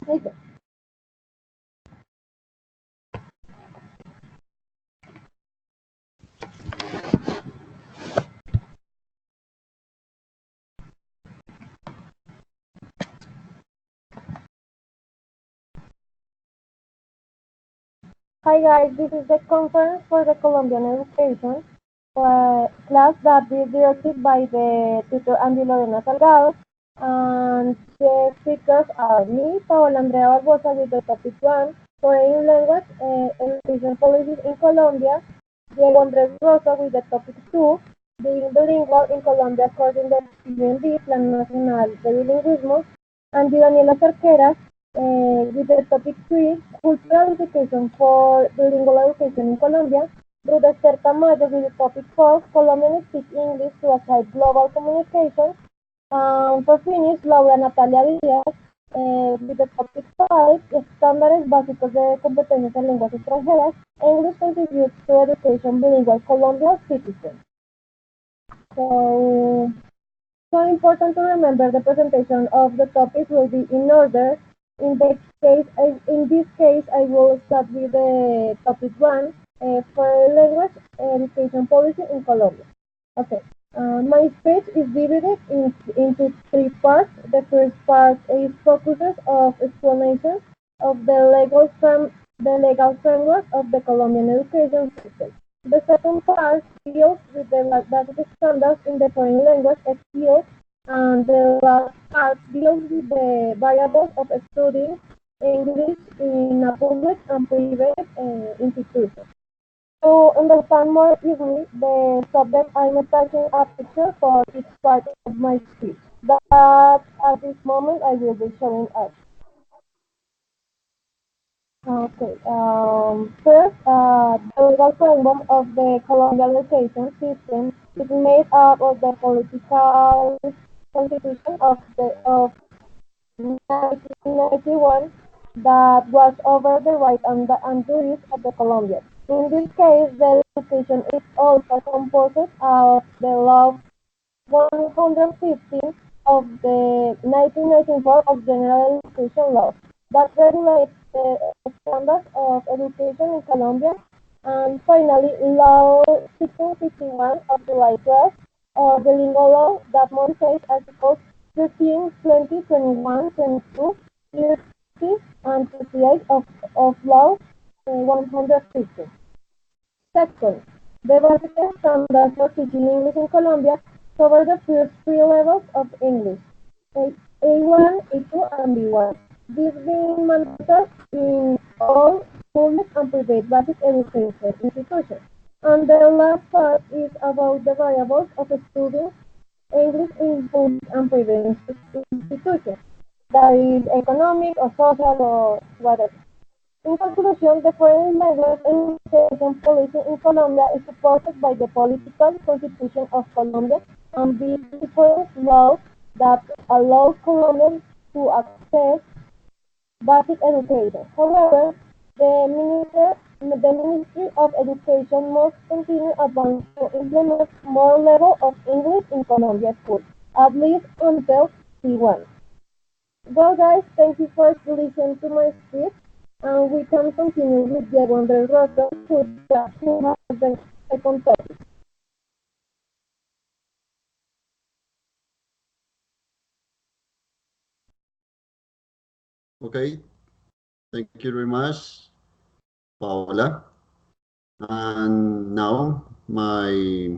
Listo. Hi guys, this is the conference for the Colombian education class that is directed by the tutor Andy Lorena Salgado. And the speakers are me, Paola Andrea Barbosa, with the topic 1, Foreign Language Education Policies in Colombia, Diego Andrés Rosa with the topic 2, Being Bilingual in Colombia according to the PNB, Plan Nacional de Bilingüismo, and Daniela Cerqueras with the topic 3, Cultural Education for Bilingual Education in Colombia, Ruth Esther Tamayo with the topic 4, Colombians speak English to achieve global communication. For finish, Laura Natalia Díaz with the topic 5, Estándares Básicos de Competencias en Lenguas Extranjeras, English contributes to education bilingual Colombian citizens. So important to remember the presentation of the topic will be in order. In this case, I will start with the topic 1, for language education policy in Colombia. Okay. My speech is divided into 3 parts. The first part is focuses of explanation of the legal framework of the Colombian education system. The second part deals with the basic standards in the foreign language skills, and the last part deals with the variables of studying English in a public and private institution. To understand more easily the subject, I'm attaching a picture for each part of my speech that at this moment I will be showing us. Okay. First, the legal framework of the Colombian education system is made up of the political constitution of 1991 that was over the right and duties of the Colombians. In this case, the education is also composed of the law 115 of the 1994 of General Education Law that regulates the standards of education in Colombia, and finally Law 1651 of July 12 or the Lingo Law that modifies Articles 13, 20, 21, 22, 30, and 38 of Law 150. Second, the basic standards for teaching English in Colombia cover the first 3 levels of English, A1, A2, and B1. This being mandatory in all public and private basic education institutions. And the last part is about the variables of studying English in public and private institutions, that is economic or social or whatever. In conclusion, the foreign language education policy in Colombia is supported by the political constitution of Colombia and different laws that allow Colombians to access basic education. However, the Ministry of Education must continue advancing to implement more level of English in Colombia schools, at least until C1. Well, guys, thank you for listening to my speech, and we can continue with Diego Andrés Rosa, who has the second topic. Okay, thank you very much, Paola. And now my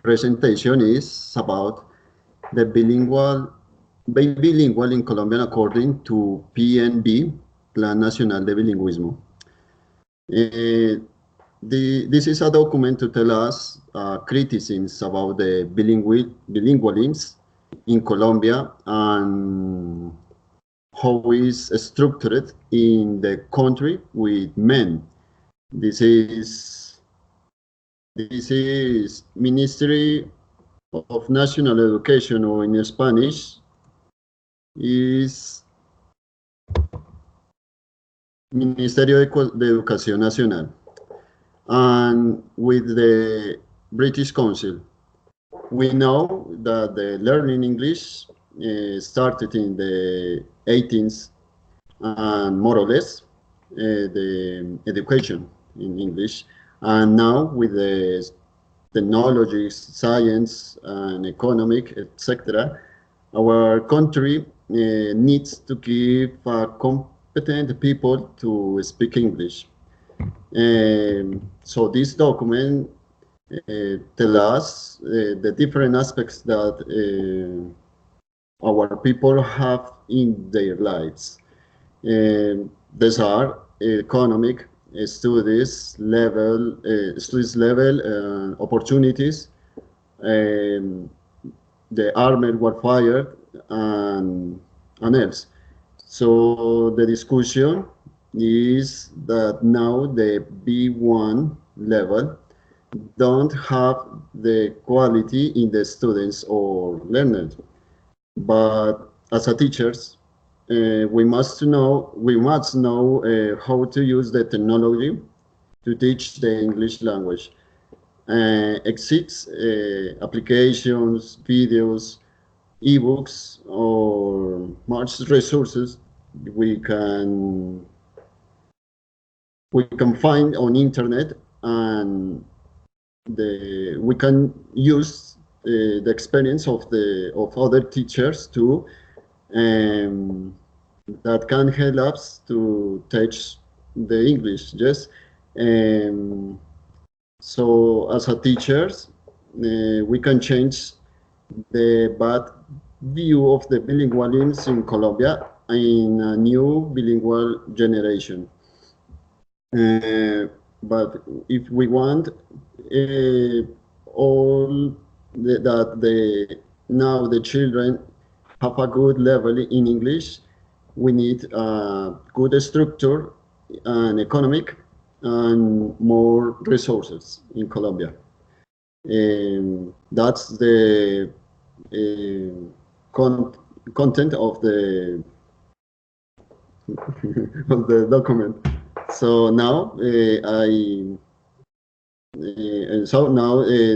presentation is about the bilingual in Colombian according to PNB, Plan Nacional de Bilingüismo. This is a document to tell us criticisms about the bilingualism in Colombia and how is structured in the country with men. This is Ministry of National Education, or in Spanish is Ministerio de Educación Nacional, and with the British Council. We know that the learning English started in the 18th and more or less the education in English. And now with the technologies, science, and economic, etc., our country needs to give competent people to speak English. So this document tell us the different aspects that our people have in their lives. These are economic studies level opportunities, the armed warfare, and else. So the discussion is that now the B1 level don't have the quality in the students or learners. But as a teachers, we must know how to use the technology to teach the English language. Exists applications, videos, ebooks, or much resources we can find on internet, and we can use the experience of other teachers too, that can help us to teach the English. Yes. So as a teachers, we can change the bad view of the bilingualism in Colombia in a new bilingual generation. But if we want now the children have a good level in English, we need a good structure and economic and more resources in Colombia. That's the content of the of the document. So now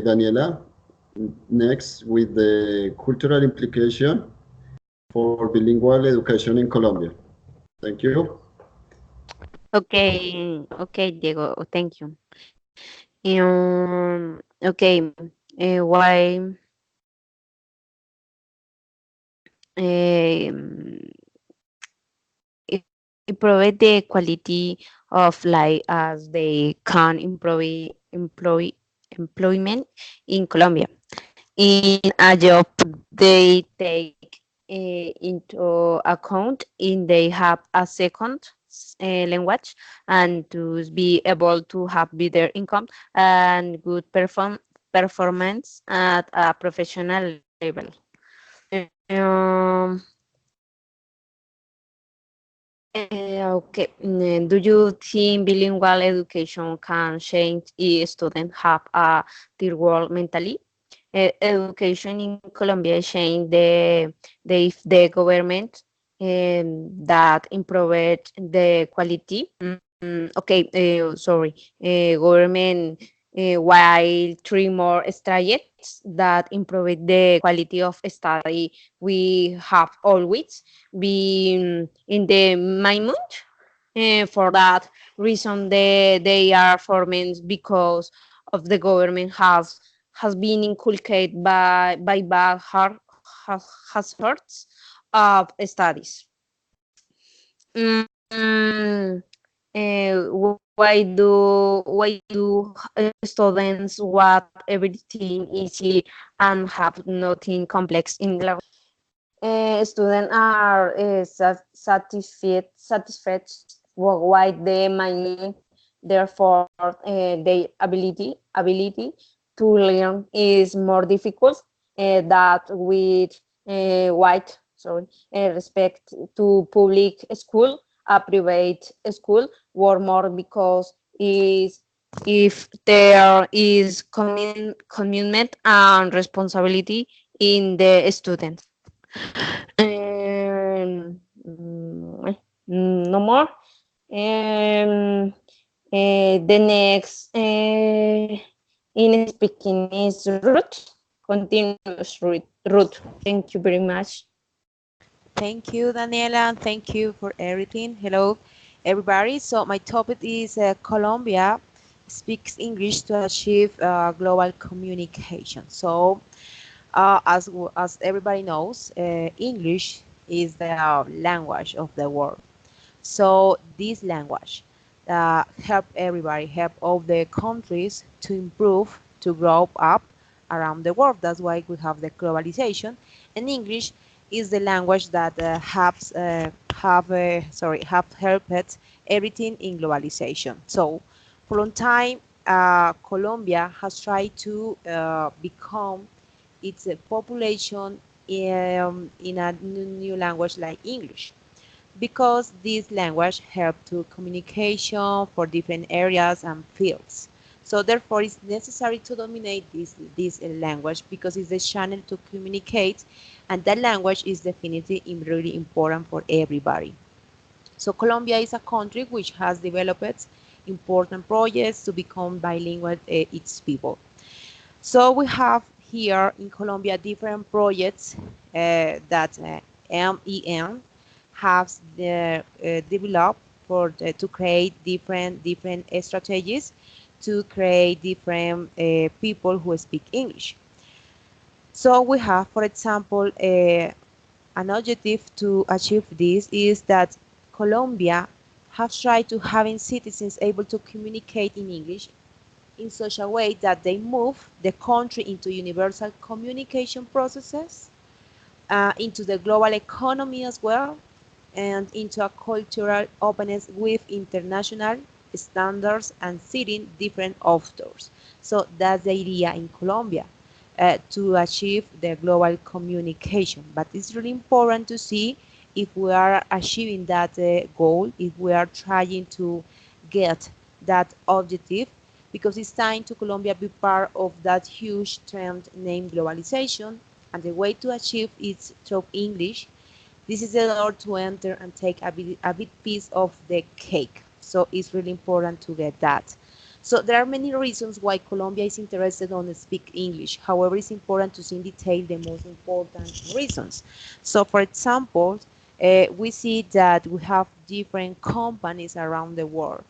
Daniela, next with the cultural implication for bilingual education in Colombia. Thank you. Okay, Diego, thank you. Okay, why um, improve the quality of life as they can improve employment in Colombia. In a job they take into account in they have a second language and to be able to have better income and good performance at a professional level. Um, okay. Do you think bilingual education can change if students have a third world mentally? Education in Colombia change the government that improved the quality. Okay, sorry. Government while three more strategies that improve the quality of study we have always been in the mind. For that reason, they are formed because of the government has been inculcated by bad hazards of studies. Mm, why do students want everything easy and have nothing complex in learning? Students are satisfied with the mind. Therefore, their ability to learn is more difficult. That with white respect to public school, a private school, or more because is if there is commitment and responsibility in the student. No more. The next in speaking is root. Continuous root. Thank you very much. Thank you, Daniela, and thank you for everything. Hello, everybody. So my topic is Colombia speaks English to achieve global communication. So as everybody knows, English is the language of the world. So this language help everybody, help all the countries to improve, to grow up around the world. That's why we have the globalization. And English is the language that have helped everything in globalization. So for a long time, Colombia has tried to become its population in a new language like English because this language helps to communication for different areas and fields. So therefore, it's necessary to dominate this language because it's the channel to communicate, and that language is definitely really important for everybody. So Colombia is a country which has developed important projects to become bilingual its people. So we have here in Colombia different projects that MEN has developed to create different strategies to create different people who speak English. So we have, for example, an objective to achieve this is that Colombia has tried to having citizens able to communicate in English in such a way that they move the country into universal communication processes, into the global economy as well, and into a cultural openness with international standards and setting different authors. So that's the idea in Colombia to achieve the global communication. But it's really important to see if we are achieving that goal, if we are trying to get that objective, because it's time to Colombia be part of that huge trend named globalization. And the way to achieve it through English. This is the door to enter and take a big piece of the cake. So it's really important to get that. So there are many reasons why Colombia is interested on speak English. However, it's important to see in detail the most important reasons. So for example, we see that we have different companies around the world,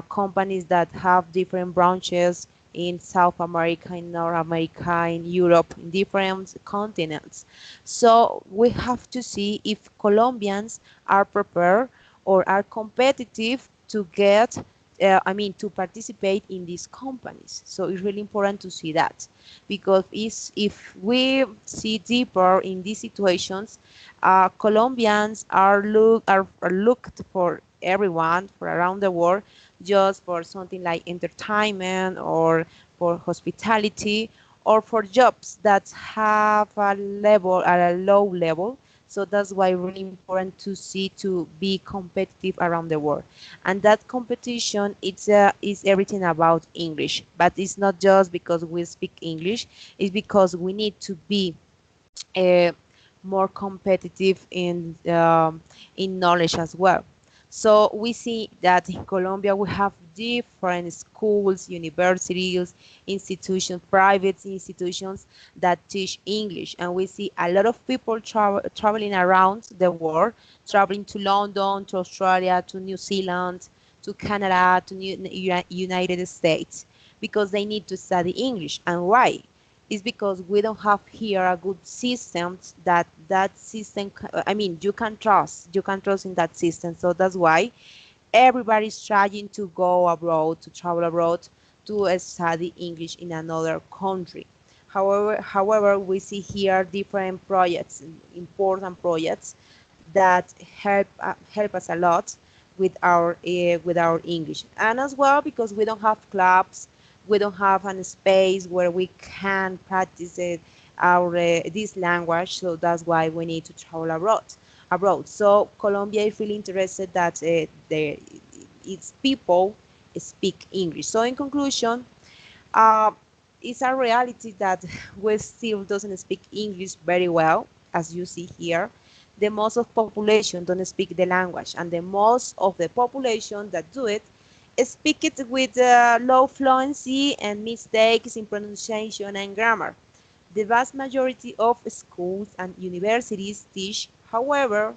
companies that have different branches in South America, in North America, in Europe, in different continents. So we have to see if Colombians are prepared or are competitive to get, to participate in these companies. So it's really important to see that because if we see deeper in these situations, Colombians are looked for everyone for around the world just for something like entertainment or for hospitality or for jobs that have a level at a low level. So that's why really important to see to be competitive around the world. And that competition is everything about English. But it's not just because we speak English, it's because we need to be uh, more competitive in knowledge as well. So we see that in Colombia we have different schools, universities, institutions, private institutions that teach English, and we see a lot of people traveling around the world, traveling to London, to Australia, to New Zealand, to Canada, to United States, because they need to study English. And why? Is because we don't have here a good system that system you can trust in that system. So that's why everybody's trying to go abroad, to travel abroad, to study English in another country. However, we see here different projects, important projects that help us a lot with our English, and as well because we don't have clubs, we don't have a space where we can practice our this language. So that's why we need to travel abroad. So Colombia is really interested that its people speak English. So in conclusion, uh, it's a reality that we still doesn't speak English very well, as you see here. The most of population don't speak the language, and the most of the population that do it speak it with low fluency and mistakes in pronunciation and grammar. The vast majority of schools and universities teach However,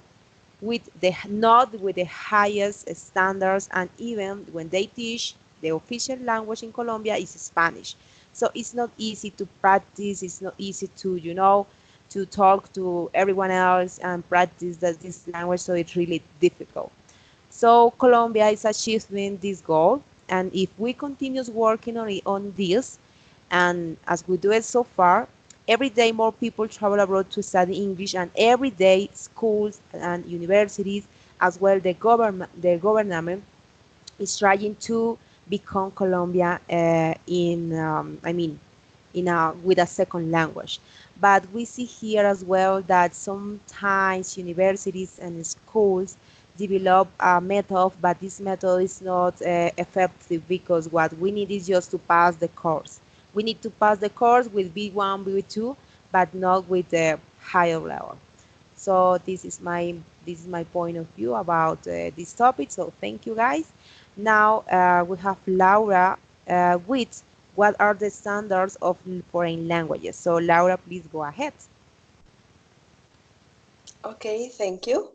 not with the highest standards, and even when they teach, the official language in Colombia is Spanish. So it's not easy to practice, it's not easy to, to talk to everyone else and practice this language, so it's really difficult. So Colombia is achieving this goal, and if we continue working on this, and as we do it so far, every day more people travel abroad to study English, and every day schools and universities, as well the government is trying to become Colombia with a second language. But we see here as well that sometimes universities and schools develop a method, but this method is not effective, because what we need is just to pass the course. We need to pass the course with B1, B2, but not with the higher level. So this is my point of view about this topic. So thank you, guys. Now we have Laura with what are the standards of foreign languages. So Laura, please go ahead. Okay, thank you.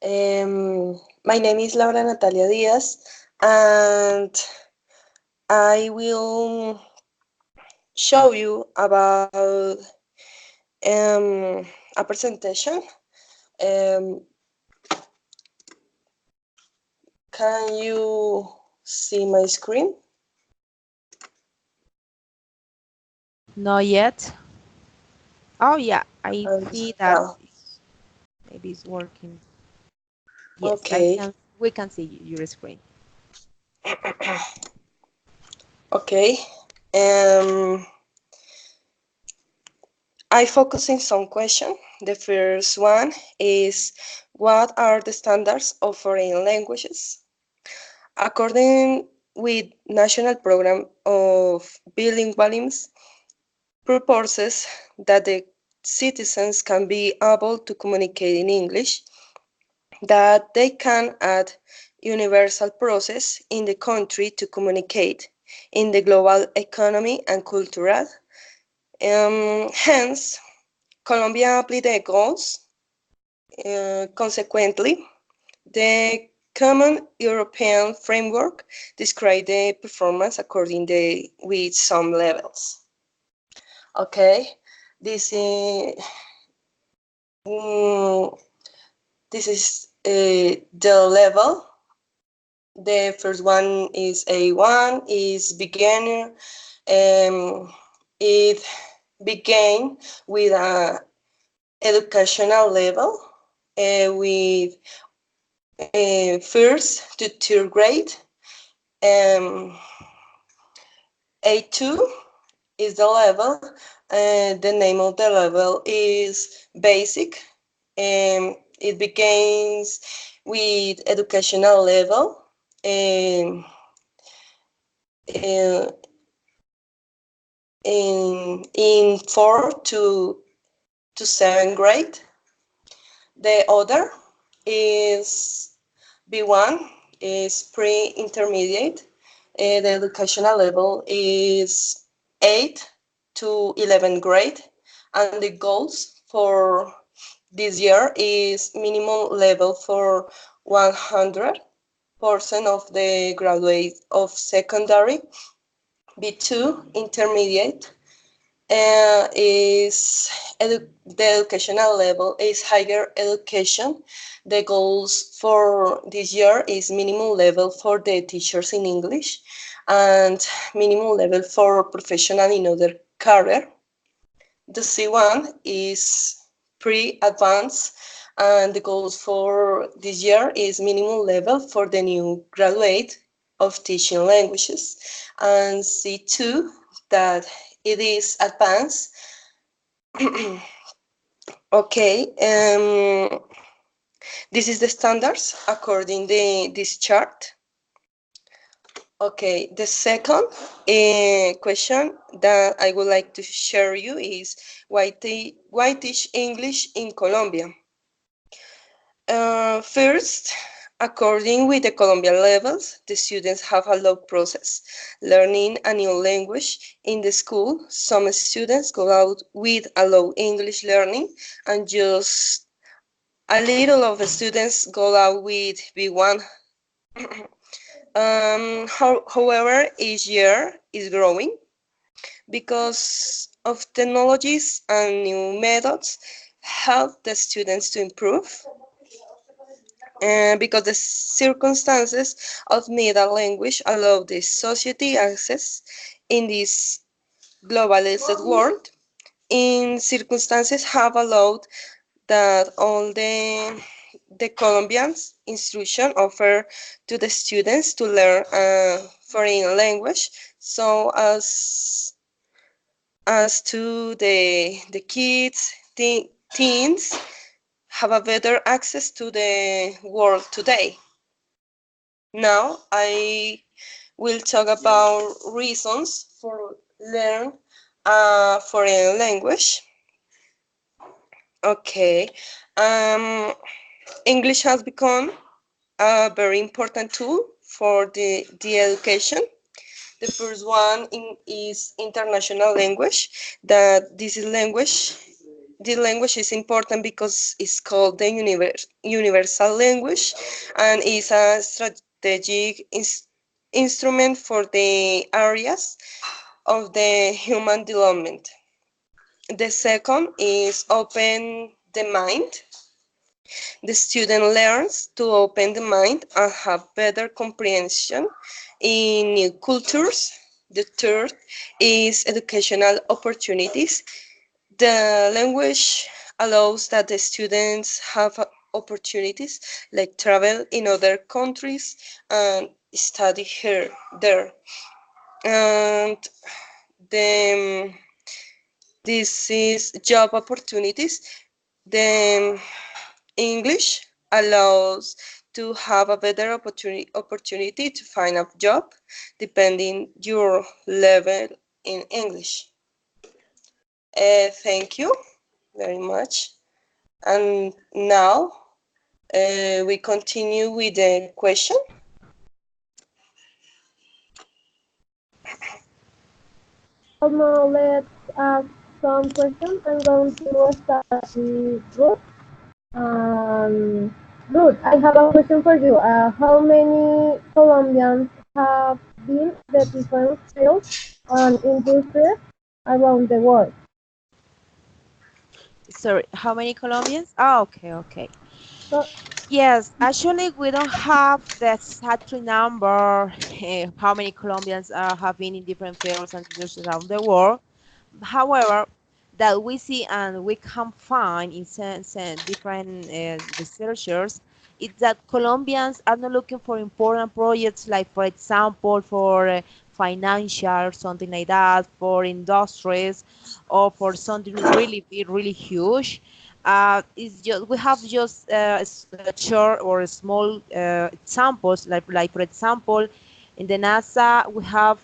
My name is Laura Natalia Diaz, and I will show you about a presentation. Can you see my screen? Not yet. Oh yeah, I And, see that well, maybe it's working. Yes, okay. we can see your screen. Okay. I focus in some questions. The first one is, what are the standards of foreign languages? According with National Program of Bilingualism, proposes that the citizens can be able to communicate in English, that they can add universal process in the country to communicate in the global economy and culture. Hence, Colombia applied the goals. Consequently, the Common European Framework describes the performance according with some levels. Okay, this is the level. The first one is A1, is beginner. It began with a educational level with first to third grade. A2 is the level. The name of the level is basic. It begins with educational level. In 4th to 7th grade. The other is B1, is pre-intermediate. The educational level is 8th to 11th grade, and the goals for this year is minimum level for 100% of the graduates of secondary. B2, intermediate, the educational level is higher education. The goals for this year is minimum level for the teachers in English and minimum level for professional in other career. The C1 is pre-advanced, and the goals for this year is minimum level for the new graduate of teaching languages, and C2 that it is advanced. Okay, this is the standards according to this chart. Okay, the second question that I would like to share you is, why teach English in Colombia? First, according with the Colombian levels, the students have a long process learning a new language in the school. Some students go out with a low English learning and just A little of the students go out with B1. However, each year is growing because of technologies and new methods help the students to improve. And because the circumstances of middle language allow the society access in this globalized world, in circumstances have allowed that all the Colombians instruction offer to the students to learn a foreign language, so as to the kids, teens have a better access to the world today. Now I will talk about reasons for learn a foreign language. Okay, English has become a very important tool for the education. The first one is international language. That this is language. The language is important because it's called the universal language and is a strategic instrument for the areas of the human development. The second is open the mind. The student learns to open the mind and have better comprehension in new cultures. The third is educational opportunities. The language allows that the students have opportunities like travel in other countries and study here, there. And the, this is job opportunities. The English allows to have a better opportunity to find a job depending your level in English. Thank you very much. And now we continue with the question. Now let's ask some questions. I'm going to start with Ruth. Ruth, I have a question for you. How many Colombians have been the different fields and industries around the world? Sorry, how many Colombians? Oh, okay. So, Yes, actually, we don't have the exact number how many Colombians have been in different fields and industries around the world. However, that we see and we can find in different researchers is that Colombians are not looking for important projects like, for example, for financial or something like that, for industries, or for something really big, really huge. It's just, we have just short or small examples, like for example, in the NASA we have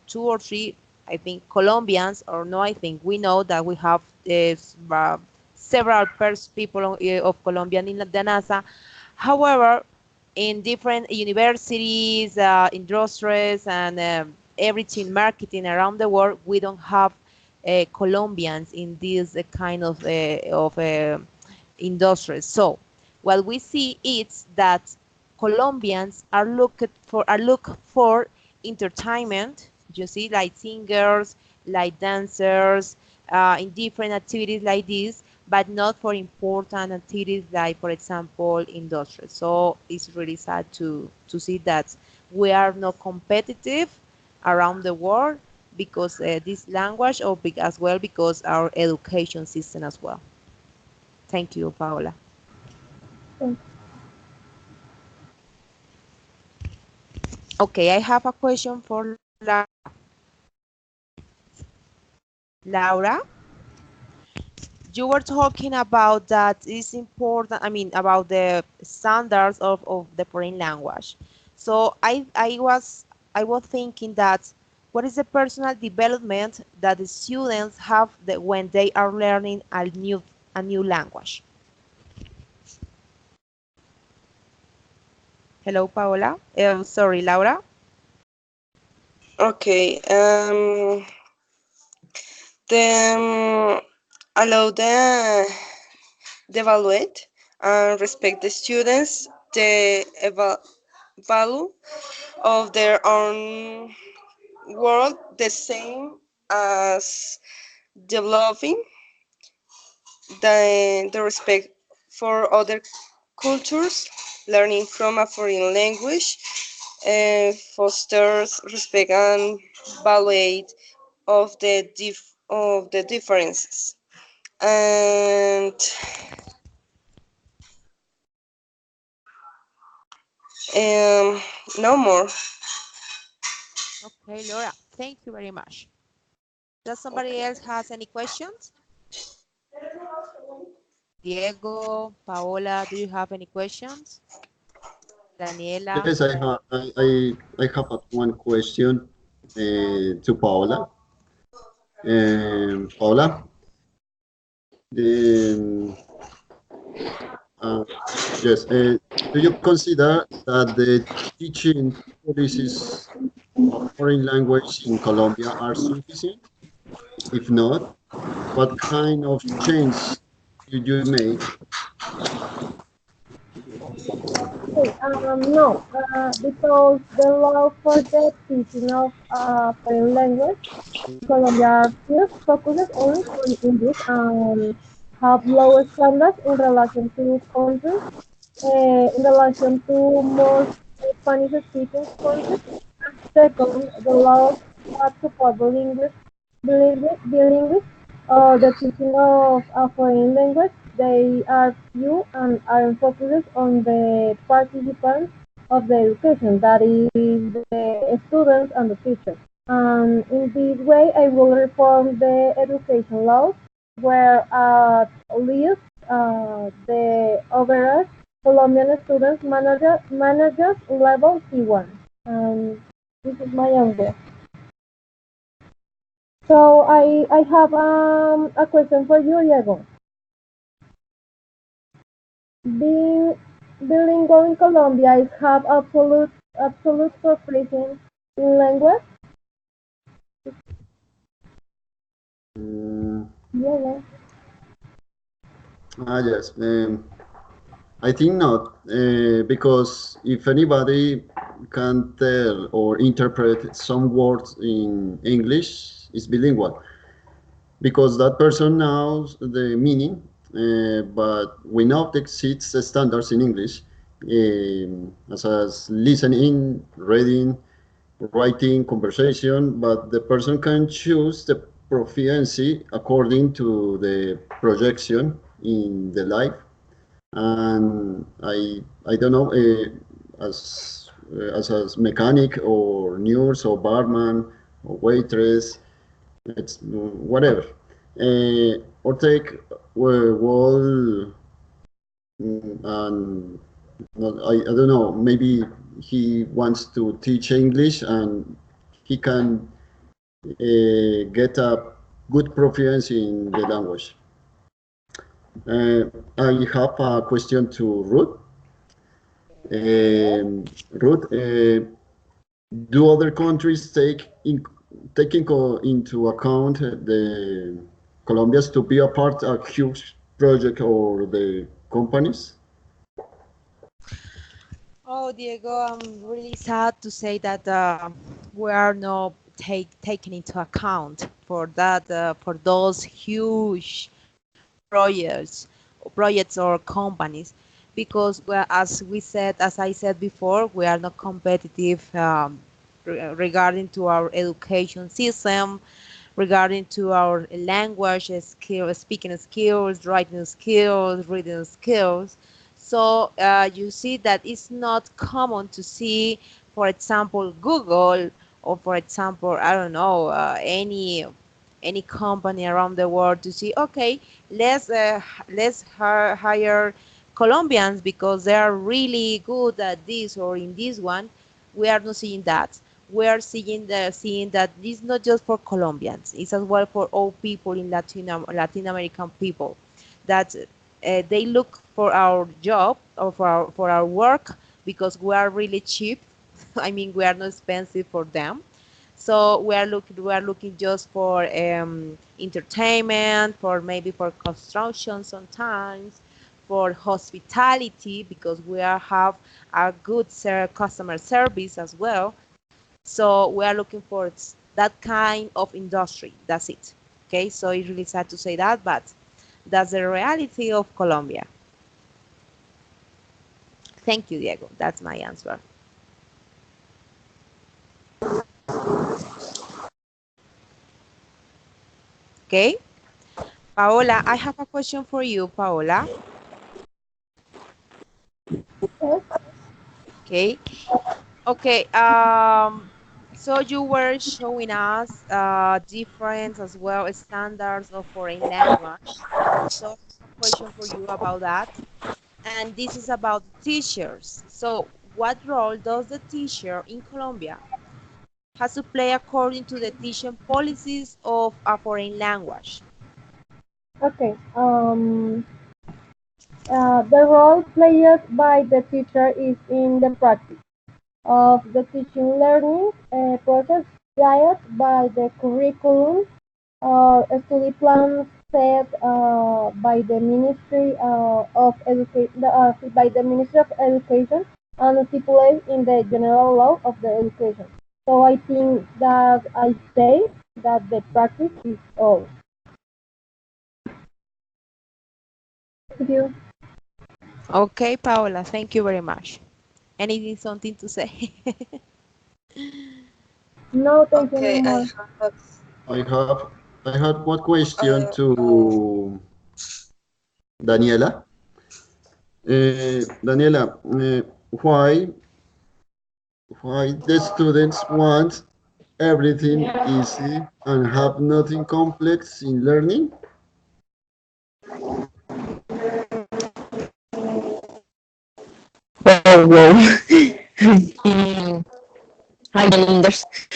2 or 3, I think, Colombians, or no, I think we know that we have several people of Colombian in the NASA. However, in different universities, industries, and everything marketing around the world, we don't have Colombians in this kind of industries. So what we see is that Colombians are look for entertainment. You see, like singers, like dancers, in different activities like this, but not for important activities like, for example, industry. So it's really sad to see that we are not competitive around the world because this language, or as well because our education system as well. Thank you, Paola. Okay, I have a question for Laura. You were talking about that it's important, I mean, about the standards of the foreign language. So I was thinking that what is the personal development that the students have when they are learning a new language? Hello, Paola. Sorry, Laura. Okay. Then allow the evaluate and respect the students, the value of their own world, the same as developing the respect for other cultures, learning from a foreign language, fosters respect and value of the differences. And no more. Okay, Laura, thank you very much. Does somebody else has any questions? Diego, Paola, do you have any questions? Daniela? Yes, I have one question to Paola. Paola, the, uh, yes, do you consider that the teaching policies of foreign language in Colombia are sufficient? If not, what kind of change did you make? Okay, no, because the law for the teaching of foreign language in Colombia still focuses only on English and have lower standards in relation to countries, in relation to more Spanish-speaking countries. Second, the laws that support bilingual, the teaching of a foreign language, they are few and are focused on the participants of the education, that is the students and the teachers. And in this way, I will reform the education laws, where at least the overall Colombian students managers level C1. And this is my answer. So I have a question for you, Diego. Being bilingual in Colombia is have absolute proficiency in language. Mm, Yeah, yeah. yes. I think not, because if anybody can tell or interpret some words in English, it's bilingual, because that person knows the meaning, but we know the exceeds the standards in English, as listening, reading, writing, conversation, but the person can choose the proficiency according to the projection in the life. And I don't know, as mechanic or nurse or barman or waitress, it's whatever. Or take wall, and I don't know, maybe he wants to teach English and he can get a good proficiency in the language. I have a question to Ruth. Ruth, do other countries taking into account the Colombia's to be a part of huge project or the companies? Oh, Diego, I'm really sad to say that we are not taken into account for that for those huge projects, projects or companies, because as we said, as I said before, we are not competitive regarding to our education system, regarding to our language skills, speaking skills, writing skills, reading skills. So you see that it's not common to see, for example, Google, or for example, I don't know, any company around the world to see, okay, let's hire Colombians because they are really good at this or in this one. We are not seeing that. We are seeing that this is not just for Colombians, it's as well for all people in Latin American people, that they look for our job or for our work because we are really cheap. I mean, we are not expensive for them. So we are looking just for entertainment, for maybe for construction sometimes, for hospitality because we have a good customer service as well. So we are looking for that kind of industry. That's it. Okay, so it's really sad to say that, but that's the reality of Colombia. Thank you, Diego. That's my answer. Okay, Paola, I have a question for you, Paola. Yes. Okay, okay. So you were showing us different as well standards of foreign language. So I have a question for you about that. And this is about teachers. So what role does the teacher in Colombia has to play according to the teaching policies of a foreign language? Okay. The role played by the teacher is in the practice of the teaching learning process guided by the curriculum or study plans set by the Ministry of Education by the Ministry of Education and stipulated in the general law of the education. So I think that I say that the practice is all. Thank you. Okay, Paola, thank you very much. Anything, something to say? No, thank you Okay, I anymore. have I had one question uh, to Daniela. Daniela, why the students want everything easy and have nothing complex in learning? Oh, wow. Mm, I don't understand.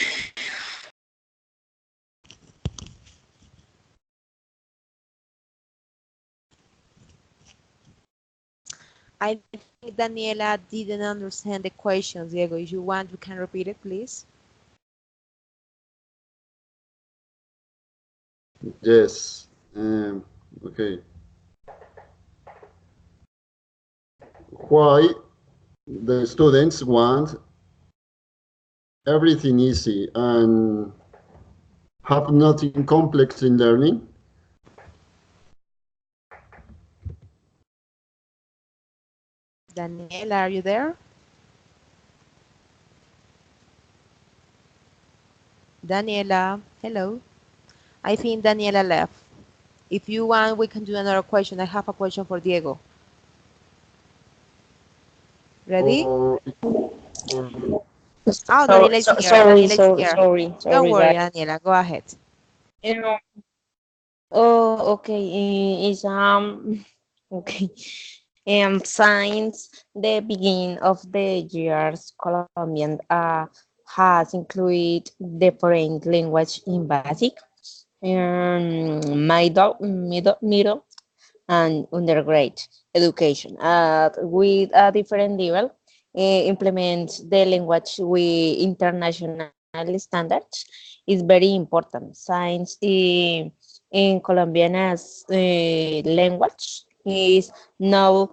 I think Daniela didn't understand the question, Diego. If you want, you can repeat it, please. Yes. Okay. Why the students want everything easy and have nothing complex in learning? Daniela, are you there? Daniela, hello. I think Daniela left. If you want, we can do another question. I have a question for Diego. Ready? Or Oh, So, Daniela is here. sorry, Daniela is here. Don't sorry, worry, guys. Daniela. Go ahead. Um, oh, okay. It's okay. Since the beginning of the years, Colombian has included the foreign language in basic, middle, and undergrad education with a different level. Implement the language with international standards is very important. Science in Colombian as language is now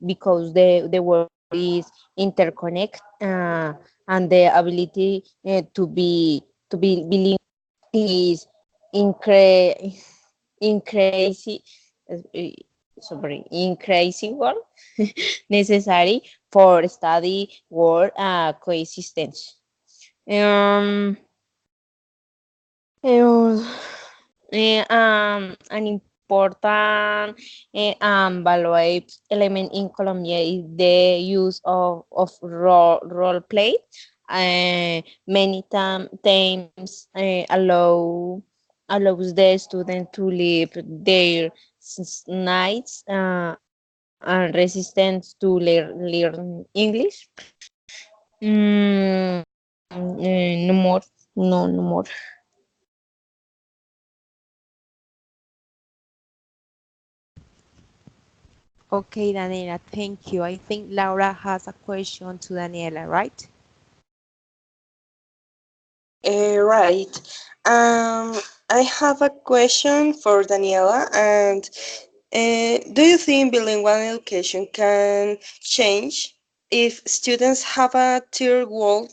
because the world is interconnect and the ability to be bilingual is incre- increasing increasing necessary for study work coexistence. Um, uh, an important valuable element in Colombia is the use of role play. Many times allows the student to live their nights and resistance to learn English. No more. No more. Okay, Daniela, thank you. I think Laura has a question to Daniela, right? right. I have a question for Daniela, and Do you think bilingual education can change if students have a third world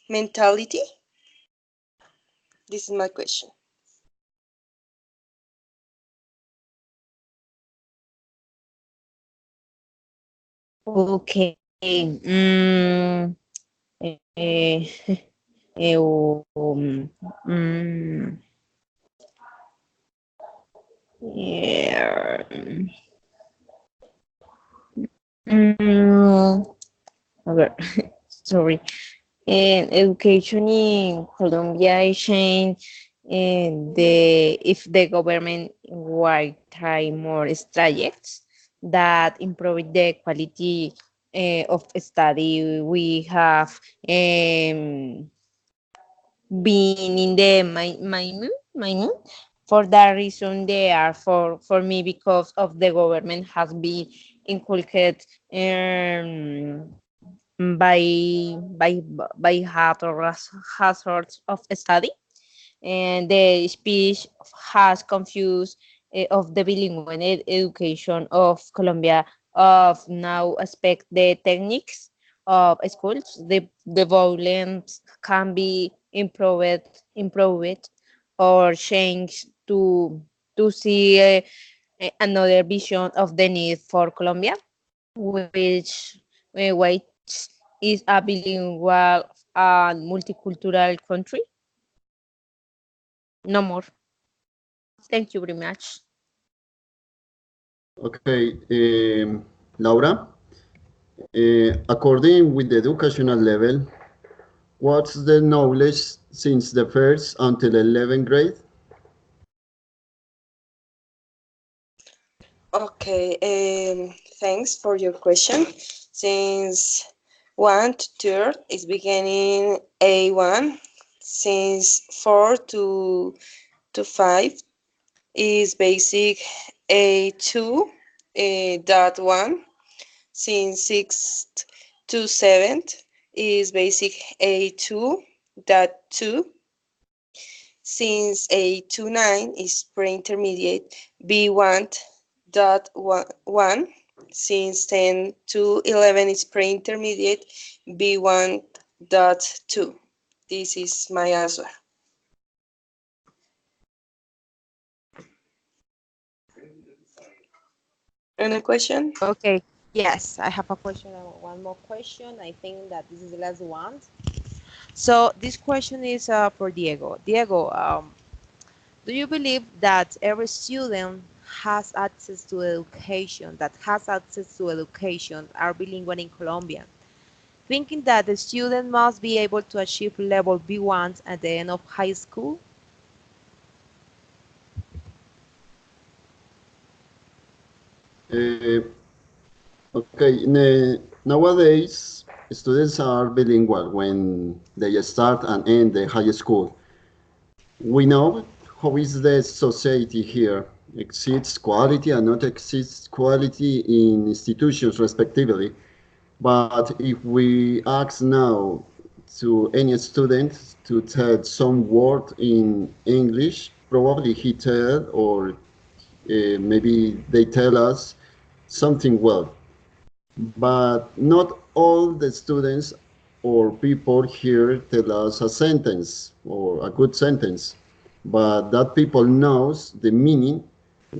mentality? This is my question. Okay. Mm, eh, mm, yeah. Mm, a ver, sorry. Education in Colombia is change if the government will try more strategies that improve the quality of study we have been in the minimum. For that reason, they are for me because of the government has been inculcated by hazards of study, and the speech has confused of the bilingual education of Colombia of now expect the techniques of schools. The violence can be improved or changed to see another vision of the need for Colombia, which is a bilingual and multicultural country. No more. Thank you very much. Okay, Laura, according with the educational level, what's the knowledge since the first until 11th grade? Okay, thanks for your question. Since 1 to 3rd is beginning A1, since 4 to 5 is basic A2 dot 1, since 6th to 7th is basic A2 dot 2, since A2 to 9 is pre-intermediate B1 dot 1, since 10 to 11 is pre-intermediate B1 dot 2. This is my answer. Any question? Okay. Yes, I have a question. One more question. I think that this is the last one. So this question is for Diego. Diego, do you believe that every student has access to education, are bilingual in Colombia? Thinking that the student must be able to achieve level B1 at the end of high school? Uh, okay, nowadays students are bilingual when they start and end the high school. We know how is the society here exceeds quality and not exceeds quality in institutions respectively. But if we ask now to any student to tell some word in English, probably he tell or maybe they tell us something well. But not all the students or people here tell us a sentence or a good sentence, but that people knows the meaning,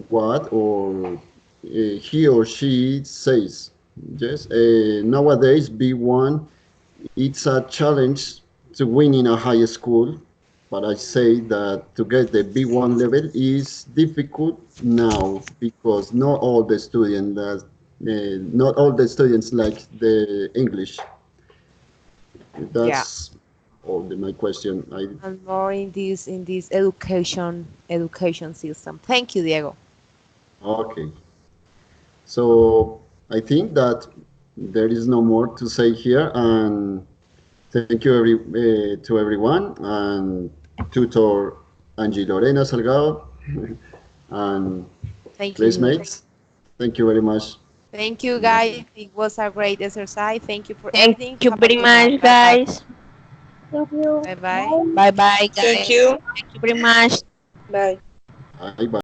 what or he or she says. Yes, nowadays B1 it's a challenge to win in a high school, but I say that to get the B1 level is difficult now because not all the students like the English. Yeah, That's all my question. and more in this education system. Thank you, Diego. Okay. So I think that there is no more to say here, and thank you to everyone and tutor Angie Lorena Salgado and Thank you. placemates. Thank you very much. Thank you, guys. It was a great exercise. Thank you for Thank everything. you Have a very good night. much, Bye bye. guys. Thank you. Bye bye. Bye. Bye bye, Thank guys. you. Thank you very much. Bye. Bye bye.